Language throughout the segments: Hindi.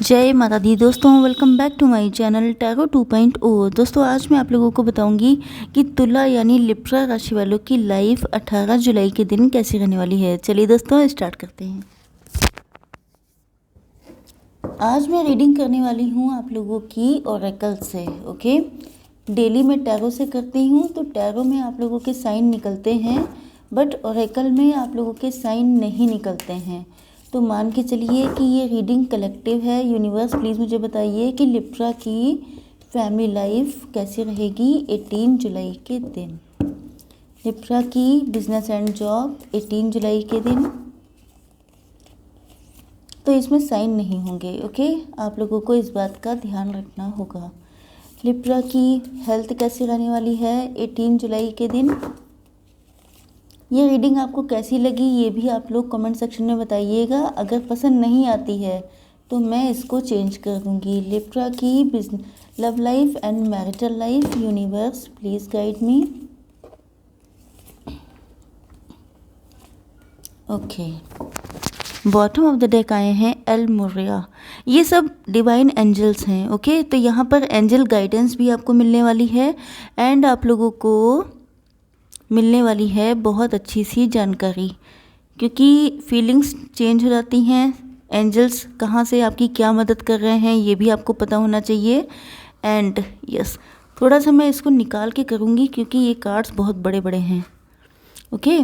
जय माता दी दोस्तों, welcome back to my channel tarot 2.0। दोस्तों आज मैं आप लोगों को बताऊंगी कि तुला यानी लिब्रा राशि वालों की लाइफ 18 जुलाई के दिन कैसी रहने वाली है। चलिए दोस्तों स्टार्ट करते हैं। आज मैं रीडिंग करने वाली हूँ आप लोगों की ओरेकल से। ओके, डेली मैं टैरो से करती हूँ, तो टैरो में आप लोगों के साइन निकलते हैं, बट ओरेकल में आप लोगों के साइन नहीं निकलते हैं। तो मान के चलिए कि ये रीडिंग कलेक्टिव है। यूनिवर्स प्लीज़ मुझे बताइए कि लिब्रा की फैमिली लाइफ कैसी रहेगी 18 जुलाई के दिन। लिब्रा की बिजनेस एंड जॉब 18 जुलाई के दिन। तो इसमें साइन नहीं होंगे। ओके, आप लोगों को इस बात का ध्यान रखना होगा। लिब्रा की हेल्थ कैसी रहने वाली है 18 जुलाई के दिन। ये रीडिंग आपको कैसी लगी ये भी आप लोग कमेंट सेक्शन में बताइएगा। अगर पसंद नहीं आती है तो मैं इसको चेंज कर दूंगी। लिब्रा की love life and marital life, universe please guide me. Okay, bottom of the deck आए हैं एल मोरिया। ये सब डिवाइन एंजल्स हैं। ओके, तो यहाँ पर एंजल गाइडेंस भी आपको मिलने वाली है एंड आप लोगों को मिलने वाली है बहुत अच्छी सी जानकारी, क्योंकि फीलिंग्स चेंज हो जाती हैं। एंजल्स कहाँ से आपकी क्या मदद कर रहे हैं ये भी आपको पता होना चाहिए। एंड यस, थोड़ा सा मैं इसको निकाल के करूँगी क्योंकि ये कार्ड्स बहुत बड़े बड़े हैं। ओके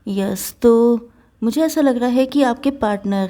यस, तो मुझे ऐसा लग रहा है कि आपके पार्टनर,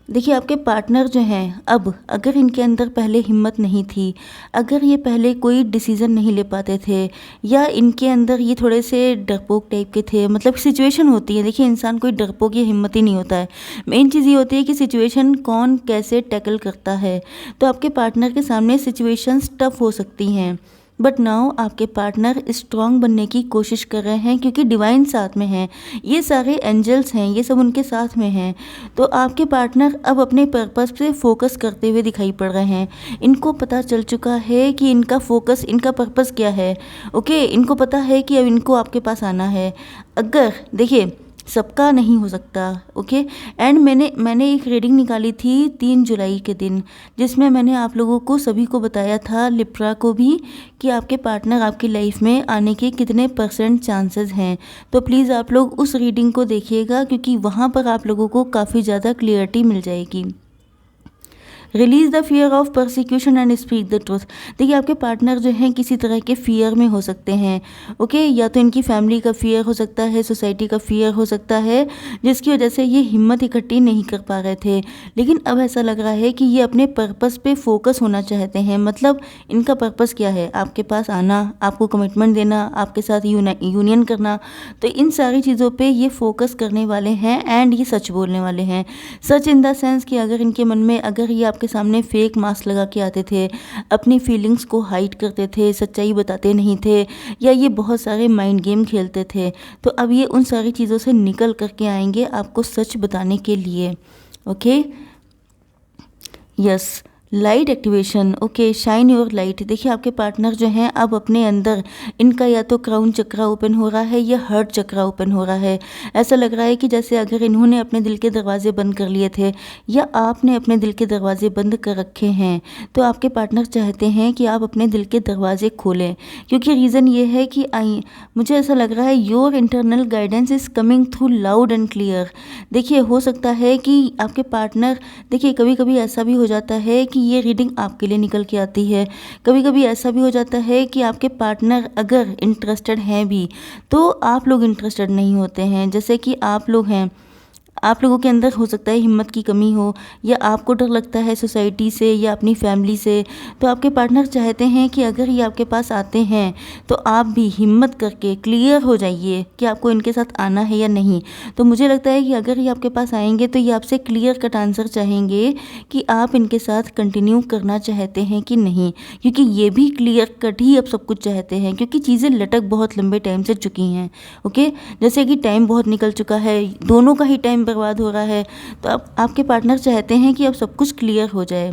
देखिए आपके पार्टनर जो हैं, अब अगर इनके अंदर पहले हिम्मत नहीं थी, अगर ये पहले कोई डिसीज़न नहीं ले पाते थे, या इनके अंदर ये थोड़े से डरपोक टाइप के थे, मतलब सिचुएशन होती है, देखिए इंसान कोई डरपोक या हिम्मत ही नहीं होता है। मेन चीज़ ये होती है कि सिचुएशन कौन कैसे टैकल करता है। तो आपके पार्टनर के सामने सिचुएशंस टफ हो सकती हैं, बट नाउ आपके पार्टनर स्ट्रांग बनने की कोशिश कर रहे हैं क्योंकि डिवाइन साथ में हैं। ये सारे एंजल्स हैं, ये सब उनके साथ में हैं। तो आपके पार्टनर अब अपने पर्पस पे फोकस करते हुए दिखाई पड़ रहे हैं। इनको पता चल चुका है कि इनका फोकस, इनका पर्पस क्या है। ओके, इनको पता है कि अब इनको आपके पास आना है। अगर देखिए सबका नहीं हो सकता। ओके, एंड मैंने एक रीडिंग निकाली थी 3 जुलाई के दिन, जिसमें मैंने आप लोगों को सभी को बताया था, लिब्रा को भी, कि आपके पार्टनर आपकी लाइफ में आने के कितने % चांसेस हैं। तो प्लीज़ आप लोग उस रीडिंग को देखिएगा क्योंकि वहाँ पर आप लोगों को काफ़ी ज़्यादा क्लियरिटी मिल जाएगी। Release the fear of persecution and speak the truth. देखिए आपके पार्टनर जो हैं किसी तरह के फियर में हो सकते हैं। ओके, या तो इनकी फैमिली का फियर हो सकता है, सोसाइटी का फियर हो सकता है, जिसकी वजह से ये हिम्मत इकट्ठी नहीं कर पा रहे थे। लेकिन अब ऐसा लग रहा है कि ये अपने पर्पस पे फोकस होना चाहते हैं। मतलब इनका पर्पस क्या है, आपके पास आना, आपको कमिटमेंट देना, आपके साथ यूनियन करना। तो इन सारी चीज़ों पे ये फोकस करने वाले हैं एंड ये सच बोलने वाले हैं। सच इन द सेंस कि अगर इनके मन में, अगर ये आपके सामने फेक मास्क लगा के आते थे, अपनी फीलिंग्स को हाइड करते थे, सच्चाई बताते नहीं थे, या ये बहुत सारे माइंड गेम खेलते थे, तो अब ये उन सारी चीज़ों से निकल करके आएंगे आपको सच बताने के लिए। Okay yes, light activation. Okay, shine your light. देखिए आपके पार्टनर जो हैं अब अपने अंदर, इनका या तो क्राउन चक्रा ओपन हो रहा है या हर्ट चक्रा ओपन हो रहा है। ऐसा लग रहा है कि जैसे अगर इन्होंने अपने दिल के दरवाजे बंद कर लिए थे या आपने अपने दिल के दरवाजे बंद कर रखे हैं, तो आपके पार्टनर चाहते हैं कि आप अपने दिल के दरवाजे खोलें। क्योंकि रीज़न ये है कि मुझे ऐसा लग रहा है your internal guidance is coming through loud and clear. देखिए हो सकता है कि आपके पार्टनर, देखिए कभी कभी ऐसा भी हो जाता है कि ये रीडिंग आपके लिए निकल के आती है। कभी कभी ऐसा भी हो जाता है कि आपके पार्टनर अगर इंटरेस्टेड हैं भी तो आप लोग इंटरेस्टेड नहीं होते हैं। जैसे कि आप लोग हैं, आप लोगों के अंदर हो सकता है हिम्मत की कमी हो, या आपको डर लगता है सोसाइटी से या अपनी फैमिली से। तो आपके पार्टनर चाहते हैं कि अगर ये आपके पास आते हैं तो आप भी हिम्मत करके क्लियर हो जाइए कि आपको इनके साथ आना है या नहीं। तो मुझे लगता है कि अगर ये आपके पास आएंगे तो ये आपसे क्लियर कट आंसर चाहेंगे कि आप इनके साथ कंटिन्यू करना चाहते हैं कि नहीं, क्योंकि ये भी क्लियर कट ही अब सब कुछ चाहते हैं, क्योंकि चीज़ें लटक बहुत लंबे टाइम से चुकी हैं। ओके, जैसे कि टाइम बहुत निकल चुका है, दोनों का ही टाइम बर्बाद हो रहा है, तो अब आपके पार्टनर चाहते हैं कि अब सब कुछ क्लियर हो जाए।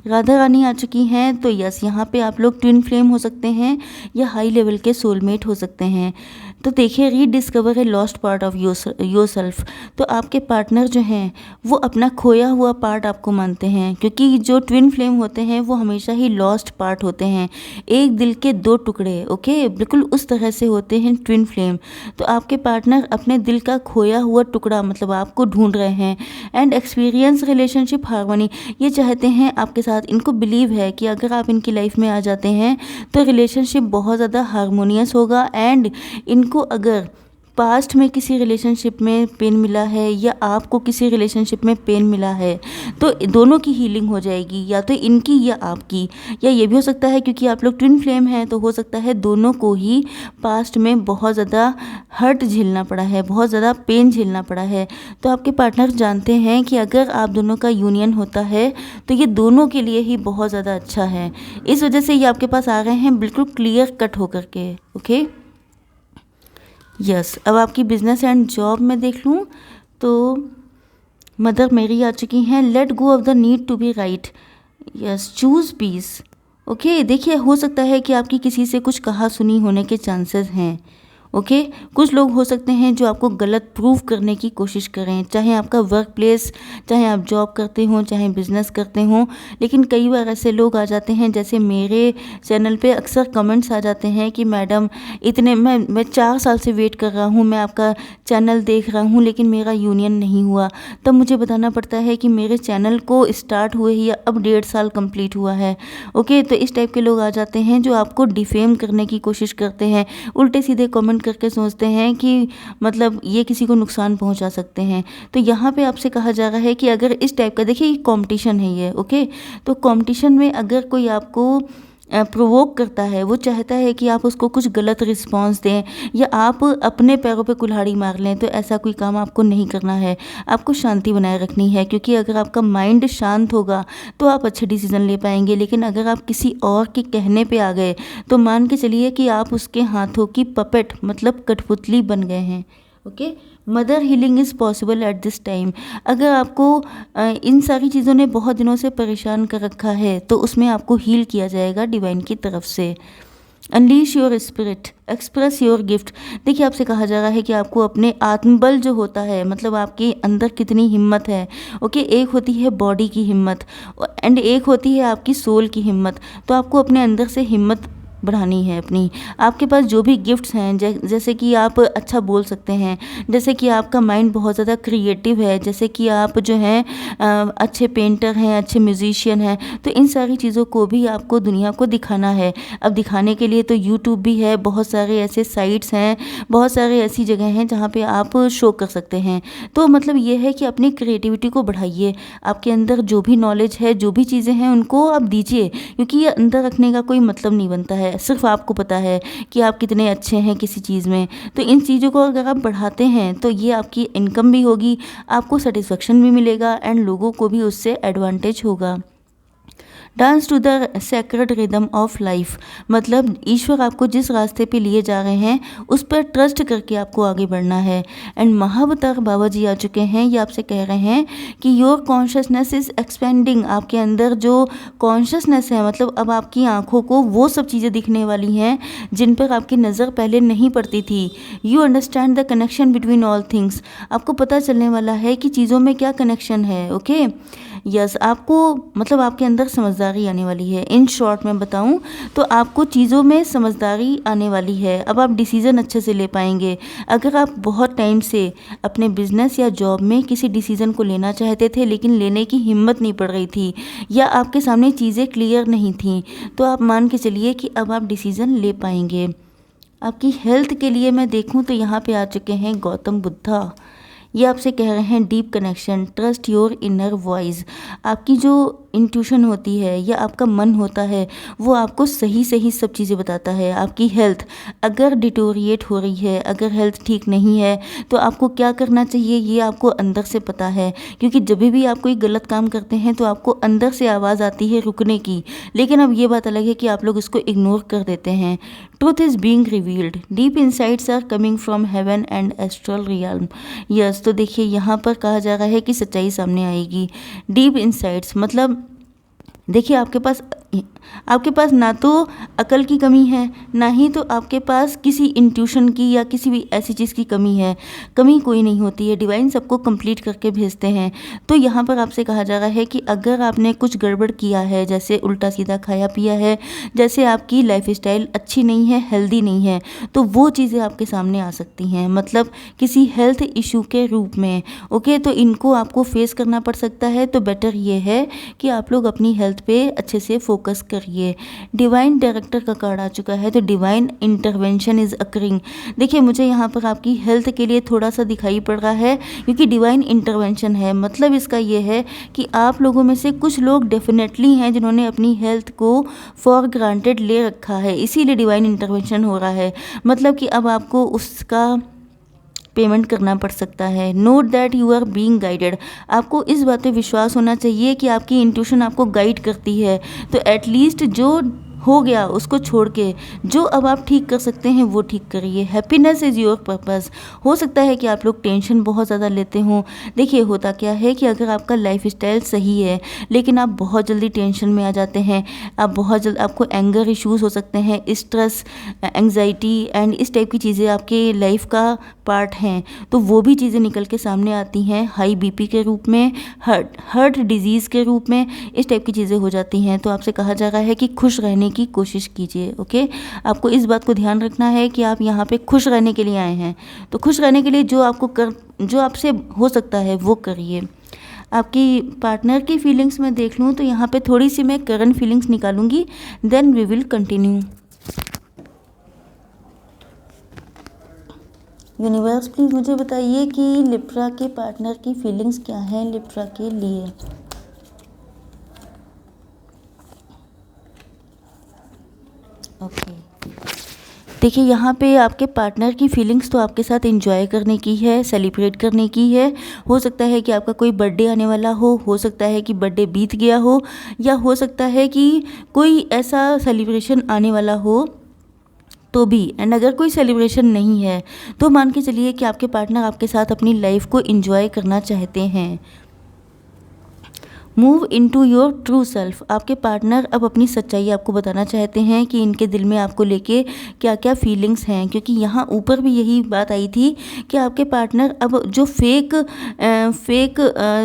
राधा रानी आ चुकी हैं, तो यस यहाँ पे आप लोग ट्विन फ्लेम हो सकते हैं या हाई लेवल के सोलमेट हो सकते हैं। तो देखिए rediscover a lost part of your self. तो आपके पार्टनर जो हैं वो अपना खोया हुआ पार्ट आपको मानते हैं, क्योंकि जो ट्विन फ्लेम होते हैं वो हमेशा ही लॉस्ट पार्ट होते हैं, एक दिल के दो टुकड़े। ओके, बिल्कुल उस तरह से होते हैं ट्विन फ्लेम। तो आपके पार्टनर अपने दिल का खोया हुआ टुकड़ा मतलब आपको ढूंढ रहे हैं। एंड एक्सपीरियंस रिलेशनशिप हार्मनी, ये चाहते हैं आपके साथ, इनको बिलीव है कि अगर आप इनकी लाइफ में आ जाते हैं तो रिलेशनशिप बहुत ज़्यादा हार्मोनियस होगा। एंड इनको अगर पास्ट में किसी रिलेशनशिप में पेन मिला है या आपको किसी रिलेशनशिप में पेन मिला है तो दोनों की हीलिंग हो जाएगी, या तो इनकी या आपकी। या ये भी हो सकता है क्योंकि आप लोग ट्विन फ्लेम हैं तो हो सकता है दोनों को ही पास्ट में बहुत ज़्यादा हर्ट झेलना पड़ा है, बहुत ज़्यादा पेन झेलना पड़ा है। तो आपके पार्टनर जानते हैं कि अगर आप दोनों का यूनियन होता है तो ये दोनों के लिए ही बहुत ज़्यादा अच्छा है। इस वजह से ये आपके पास आ रहे हैं बिल्कुल क्लियर कट होकर के। Okay, yes. अब आपकी बिजनेस एंड जॉब में देख लूँ तो मदर मेरी आ चुकी हैं। Let go of the need to be right, yes, choose peace. Okay, देखिए हो सकता है कि आपकी किसी से कुछ कहा सुनी होने के चांसेस हैं। ओके, कुछ लोग हो सकते हैं जो आपको गलत प्रूव करने की कोशिश करें, चाहे आपका वर्क प्लेस, चाहे आप जॉब करते हों, चाहे बिजनेस करते हों। लेकिन कई बार ऐसे लोग आ जाते हैं, जैसे मेरे चैनल पे अक्सर कमेंट्स आ जाते हैं कि मैडम इतने मैं 4 साल से वेट कर रहा हूँ, मैं आपका चैनल देख रहा हूँ लेकिन मेरा यूनियन नहीं हुआ। तब मुझे बताना पड़ता है कि मेरे चैनल को स्टार्ट हुए ही अब 1.5 साल कंप्लीट हुआ है। ओके, तो इस टाइप के लोग आ जाते हैं जो आपको डिफेम करने की कोशिश करते हैं, उल्टे सीधे कमेंट करके सोचते हैं कि मतलब ये किसी को नुकसान पहुंचा सकते हैं। तो यहाँ पे आपसे कहा जा रहा है कि अगर इस टाइप का, देखिए कंपटीशन है ये। ओके, तो कंपटीशन में अगर कोई आपको प्रोवोक करता है, वो चाहता है कि आप उसको कुछ गलत रिस्पांस दें या आप अपने पैरों पे कुल्हाड़ी मार लें, तो ऐसा कोई काम आपको नहीं करना है। आपको शांति बनाए रखनी है, क्योंकि अगर आपका माइंड शांत होगा तो आप अच्छे डिसीजन ले पाएंगे। लेकिन अगर आप किसी और के कहने पे आ गए तो मान के चलिए कि आप उसके हाथों की पपेट मतलब कठपुतली बन गए हैं। Okay, mother healing is possible at this time. अगर आपको इन सारी चीज़ों ने बहुत दिनों से परेशान कर रखा है तो उसमें आपको हील किया जाएगा डिवाइन की तरफ से। Unleash your spirit, express your gift. देखिए आपसे कहा जा रहा है कि आपको अपने आत्मबल जो होता है, मतलब आपके अंदर कितनी हिम्मत है। ओके, एक होती है बॉडी की हिम्मत एंड एक होती है आपकी सोल की हिम्मत। तो आपको अपने अंदर से हिम्मत बढ़ानी है अपनी। आपके पास जो भी गिफ्ट्स हैं, जैसे कि आप अच्छा बोल सकते हैं, जैसे कि आपका माइंड बहुत ज़्यादा क्रिएटिव है, जैसे कि आप जो हैं अच्छे पेंटर हैं, अच्छे म्यूजिशियन हैं, तो इन सारी चीज़ों को भी आपको दुनिया को दिखाना है। अब दिखाने के लिए तो यूट्यूब भी है, बहुत सारे ऐसे साइट्स हैं, बहुत सारे ऐसी जगह हैं जहाँ पे आप शो कर सकते हैं। तो मतलब ये है कि अपनी क्रिएटिविटी को बढ़ाइए। आपके अंदर जो भी नॉलेज है, जो भी चीज़ें हैं, उनको आप दीजिए, क्योंकि ये अंदर रखने का कोई मतलब नहीं बनता है। सिर्फ आपको पता है कि आप कितने अच्छे हैं किसी चीज़ में। तो इन चीज़ों को अगर आप बढ़ाते हैं तो ये आपकी इनकम भी होगी, आपको सेटिस्फेक्शन भी मिलेगा एंड लोगों को भी उससे एडवांटेज होगा। Dance to the sacred rhythm of life, मतलब ईश्वर आपको जिस रास्ते पे लिए जा रहे हैं उस पर ट्रस्ट करके आपको आगे बढ़ना है। एंड महावतार बाबा जी आ चुके हैं, ये आपसे कह रहे हैं कि योर कॉन्शियसनेस इज़ एक्सपेंडिंग। आपके अंदर जो कॉन्शियसनेस है, मतलब अब आपकी आंखों को वो सब चीज़ें दिखने वाली हैं जिन पर आपकी नज़र पहले नहीं पड़ती थी। You understand the connection between all things, आपको पता चलने वाला है कि चीज़ों में क्या कनेक्शन है। ओके, यस, आपको मतलब आपके अंदर समझदारी आने वाली है। इन शॉर्ट में बताऊं तो आपको चीज़ों में समझदारी आने वाली है। अब आप डिसीज़न अच्छे से ले पाएंगे। अगर आप बहुत टाइम से अपने बिजनेस या जॉब में किसी डिसीज़न को लेना चाहते थे लेकिन लेने की हिम्मत नहीं पड़ रही थी या आपके सामने चीज़ें क्लियर नहीं थी, तो आप मान के चलिए कि अब आप डिसीज़न ले पाएंगे। आपकी हेल्थ के लिए मैं देखूं तो यहाँ पे आ चुके हैं गौतम बुद्धा। ये आपसे कह रहे हैं deep connection, trust your inner voice. आपकी जो इंट्यूशन होती है या आपका मन होता है वो आपको सही सही सब चीज़ें बताता है। आपकी हेल्थ अगर डिटोरिएट हो रही है, अगर हेल्थ ठीक नहीं है तो आपको क्या करना चाहिए ये आपको अंदर से पता है, क्योंकि जब भी आप कोई गलत काम करते हैं तो आपको अंदर से आवाज़ आती है रुकने की। लेकिन अब ये बात अलग है कि आप लोग इसको इग्नोर कर देते हैं। Truth is being revealed, deep insights are coming from heaven and astral realm. Yes, तो देखिए यहाँ पर कहा जा रहा है कि सच्चाई सामने आएगी। डीप इनसाइट्स मतलब देखिए आपके पास आपके पास ना तो अकल की कमी है, ना ही तो आपके पास किसी इंट्यूशन की या किसी भी ऐसी चीज़ की कमी है। कमी कोई नहीं होती है, डिवाइन सबको कंप्लीट करके भेजते हैं। तो यहाँ पर आपसे कहा जा रहा है कि अगर आपने कुछ गड़बड़ किया है, जैसे उल्टा सीधा खाया पिया है, जैसे आपकी लाइफस्टाइल अच्छी नहीं है, हेल्दी नहीं है, तो वो चीज़ें आपके सामने आ सकती हैं, मतलब किसी हेल्थ इशू के रूप में। ओके, तो इनको आपको फेस करना पड़ सकता है। तो बेटर ये है कि आप लोग अपनी हेल्थ पे अच्छे से फोकस करिए। डिवाइन डायरेक्टर का कार्ड आ चुका है, तो डिवाइन इंटरवेंशन इज अकरिंग। देखिए, मुझे यहाँ पर आपकी हेल्थ के लिए थोड़ा सा दिखाई पड़ रहा है, क्योंकि डिवाइन इंटरवेंशन है, मतलब इसका ये है कि आप लोगों में से कुछ लोग डेफिनेटली हैं जिन्होंने अपनी हेल्थ को फॉर ग्रांटेड ले रखा है, इसीलिए डिवाइन इंटरवेंशन हो रहा है। मतलब कि अब आपको उसका पेमेंट करना पड़ सकता है। Note that you are being guided. आपको इस बात पे विश्वास होना चाहिए कि आपकी इंट्यूशन आपको गाइड करती है। तो एटलीस्ट जो हो गया उसको छोड़ के जो अब आप ठीक कर सकते हैं वो ठीक करिए। Happiness is your purpose. हो सकता है कि आप लोग टेंशन बहुत ज़्यादा लेते हों। देखिए, होता क्या है कि अगर आपका लाइफ स्टाइल सही है लेकिन आप बहुत जल्दी टेंशन में आ जाते हैं, आप बहुत जल्द आपको एंगर इश्यूज़ हो सकते हैं, स्ट्रेस, एंग्जाइटी एंड इस टाइप की चीज़ें आपके लाइफ का पार्ट हैं, तो वो भी चीज़ें निकल के सामने आती हैं हाई बीपी के रूप में, हार्ट डिजीज़ के रूप में, इस टाइप की चीज़ें हो जाती हैं। तो आपसे कहा जा रहा है कि खुश रहने की कोशिश कीजिए। ओके, आपको इस बात को ध्यान रखना है कि आप यहाँ पे खुश रहने के लिए आए हैं, तो खुश रहने के लिए जो आपसे हो सकता है वो करिए। आपकी पार्टनर की फीलिंग्स में देख लूँ तो यहाँ पे थोड़ी सी मैं करंट फीलिंग्स निकालूंगी, then we will continue. Universe please मुझे बताइए कि लिब्रा के पार्टनर की फीलिंग्स क्या हैं लिब्रा के लिए। ओके, देखिए, यहाँ पे आपके पार्टनर की फीलिंग्स तो आपके साथ एंजॉय करने की है, सेलिब्रेट करने की है। हो सकता है कि आपका कोई बर्थडे आने वाला हो सकता है कि बर्थडे बीत गया हो, या हो सकता है कि कोई ऐसा सेलिब्रेशन आने वाला हो तो भी। एंड अगर कोई सेलिब्रेशन नहीं है तो मान के चलिए कि आपके पार्टनर आपके साथ अपनी लाइफ को एंजॉय करना चाहते हैं। Move into your true self. आपके पार्टनर अब अपनी सच्चाई आपको बताना चाहते हैं कि इनके दिल में आपको लेके क्या क्या फीलिंग्स हैं, क्योंकि यहाँ ऊपर भी यही बात आई थी कि आपके पार्टनर अब जो फेक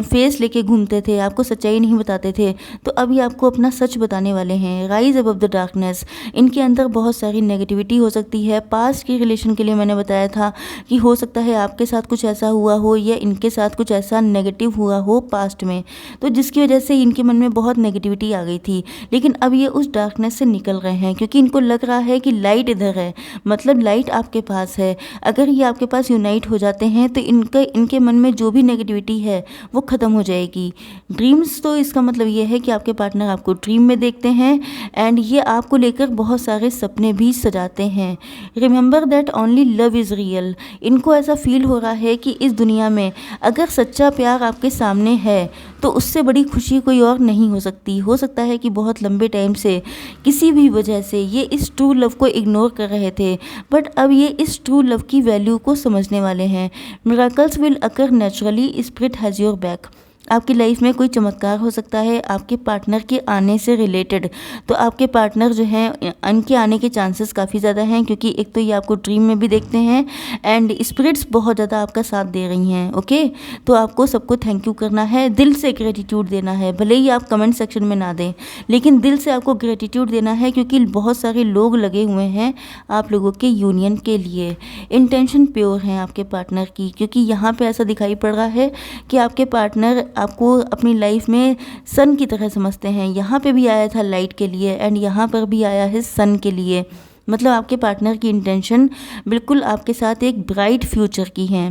फेस लेके घूमते थे, आपको सच्चाई नहीं बताते थे, तो अभी आपको अपना सच बताने वाले हैं। Rise above the darkness. इनके अंदर बहुत सारी नेगेटिविटी हो सकती है। पास्ट की रिलेशन के लिए मैंने बताया था कि हो सकता है आपके साथ कुछ ऐसा हुआ हो या इनके साथ कुछ ऐसा नेगेटिव हुआ हो पास्ट में, तो जिसकी वजह से इनके मन में बहुत नेगेटिविटी आ गई थी। लेकिन अब ये उस डार्कनेस से निकल रहे हैं, क्योंकि इनको लग रहा है कि लाइट इधर है, मतलब लाइट आपके पास है। अगर ये आपके पास यूनाइट हो जाते हैं तो इनके मन में जो भी नेगेटिविटी है वो ख़त्म हो जाएगी। ड्रीम्स, तो इसका मतलब ये है कि आपके पार्टनर आपको ड्रीम में देखते हैं एंड ये आपको लेकर बहुत सारे सपने भी सजाते हैं। Remember that only love is real. इनको ऐसा फील हो रहा है कि इस दुनिया में अगर सच्चा प्यार आपके सामने है तो उससे बड़ी खुशी कोई और नहीं हो सकती। हो सकता है कि बहुत लंबे टाइम से किसी भी वजह से ये इस ट्रू लव को इग्नोर कर रहे थे, बट अब ये इस ट्रू लव की वैल्यू को समझने वाले हैं। Miracles will occur naturally, spirit has your back. आपकी लाइफ में कोई चमत्कार हो सकता है आपके पार्टनर के आने से रिलेटेड। तो आपके पार्टनर जो हैं इनके आने के चांसेस काफ़ी ज़्यादा हैं, क्योंकि एक तो ये आपको ड्रीम में भी देखते हैं एंड स्पिरिट्स बहुत ज़्यादा आपका साथ दे रही हैं। ओके, तो आपको सबको थैंक यू करना है, दिल से ग्रेटिट्यूड देना है। भले ही आप कमेंट सेक्शन में ना दें, लेकिन दिल से आपको ग्रेटिट्यूड देना है, क्योंकि बहुत सारे लोग लगे हुए हैं आप लोगों के यूनियन के लिए। इंटेंशन प्योर हैं आपके पार्टनर की, क्योंकि यहाँ पे ऐसा दिखाई पड़ रहा है कि आपके पार्टनर आपको अपनी लाइफ में सन की तरह समझते हैं। यहाँ पे भी आया था लाइट के लिए एंड यहाँ पर भी आया है सन के लिए। मतलब आपके पार्टनर की इंटेंशन बिल्कुल आपके साथ एक ब्राइट फ्यूचर की है।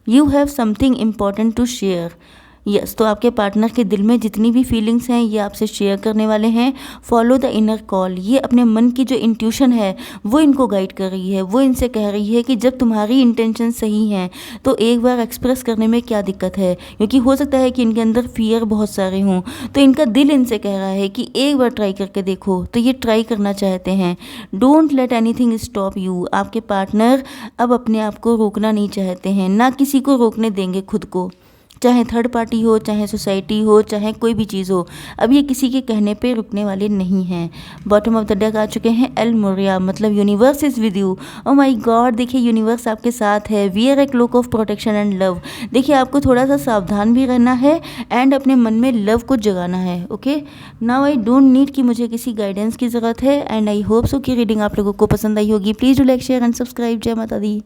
You have something important to share. Yes, तो आपके पार्टनर के दिल में जितनी भी फीलिंग्स हैं ये आपसे शेयर करने वाले हैं। Follow the inner call. ये अपने मन की जो इंट्यूशन है वो इनको गाइड कर रही है। वो इनसे कह रही है कि जब तुम्हारी इंटेंशन सही हैं तो एक बार एक्सप्रेस करने में क्या दिक्कत है, क्योंकि हो सकता है कि इनके अंदर फियर बहुत सारे हों, तो इनका दिल इनसे कह रहा है कि एक बार ट्राई करके देखो। तो ये ट्राई करना चाहते हैं। Don't let anything stop you. आपके पार्टनर अब अपने आप को रोकना नहीं चाहते हैं, ना किसी को रोकने देंगे खुद को। चाहे थर्ड पार्टी हो, चाहे सोसाइटी हो, चाहे कोई भी चीज़ हो, अब ये किसी के कहने पे रुकने वाले नहीं हैं। बॉटम ऑफ द डेक आ चुके हैं एल मोरिया, मतलब universe is with you. Oh my God, देखिए यूनिवर्स आपके साथ है। Wear a cloak of protection and love. देखिए आपको थोड़ा सा सावधान भी रहना है एंड अपने मन में लव को जगाना है। Okay, now I don't need कि मुझे किसी गाइडेंस की ज़रूरत है, एंड आई होप सो कि रीडिंग आप लोगों को पसंद आई होगी। Please do like share and subscribe. जय माता दी।